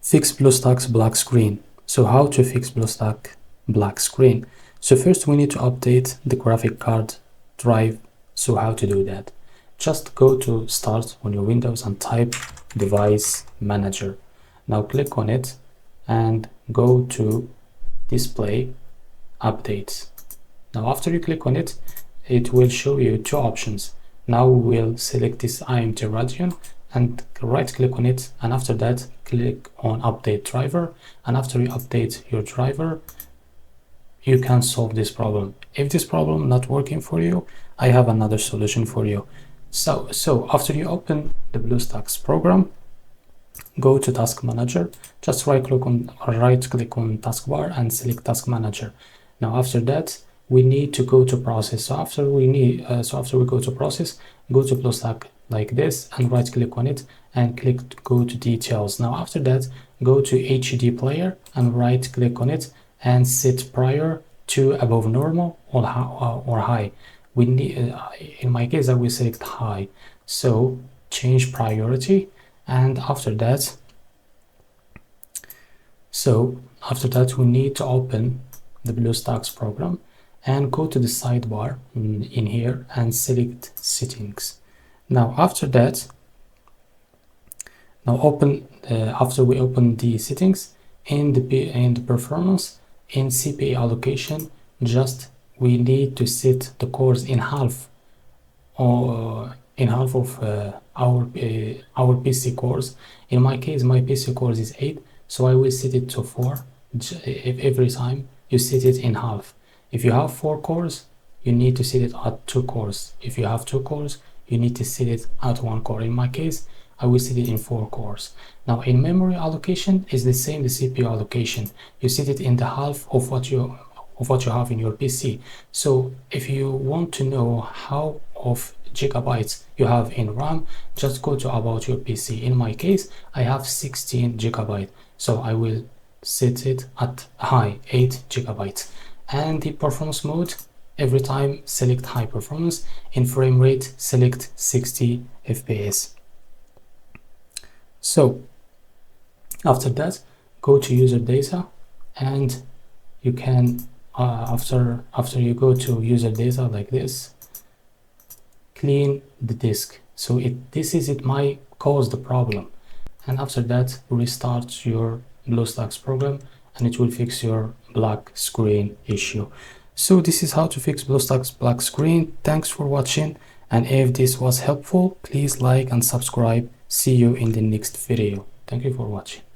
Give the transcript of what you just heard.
Fix BlueStacks black screen. So how to fix BlueStack black screen? So first we need to update the graphic card drive. So how to do that? Just go to Start on your Windows and type Device Manager. Now click on it and go to Display Updates. Now after you click on it, it will show you two options. Now we'll select this IMT Radeon and right click on it, and after that click on Update Driver, and after you update your driver you can solve this problem. If this problem not working for you, I have another solution for you. So after you open the BlueStacks program, go to Task Manager, just right click on taskbar and select Task Manager. Now after that we need to go to process. So after we go to process, go to BlueStack like this and right click on it and go to details. Now after that go to HD player and right click on it and set prior to above normal or high. We need in my case I will select high, so change priority. And after that we need to open the BlueStacks program and go to the sidebar in here and select settings. Now after that, after we open the settings in the performance, in CPA allocation, just we need to set the cores in half, or in half of our PC cores. In my case my PC cores is 8, so I will set it to 4. If every time you set it in half. If you have 4 cores, you need to set it at 2 cores. If you have 2 cores, you need to set it at 1 core. In my case, I will set it in 4 cores. Now in memory allocation is the same, the CPU allocation. You set it in the half of what you have in your PC. So if you want to know how of gigabytes you have in RAM, just go to about your PC. In my case, I have 16 gigabytes, so I will set it at high, 8 gigabytes. And the performance mode, every time select high performance. In frame rate, select 60 FPS. So after that, go to user data, and you can after you go to user data like this, clean the disk. So it might cause the problem, and after that restart your BlueStacks program and it will fix your black screen issue. So this is how to fix BlueStacks black screen. Thanks for watching, and if this was helpful, please like and subscribe. See you in the next video. Thank you for watching.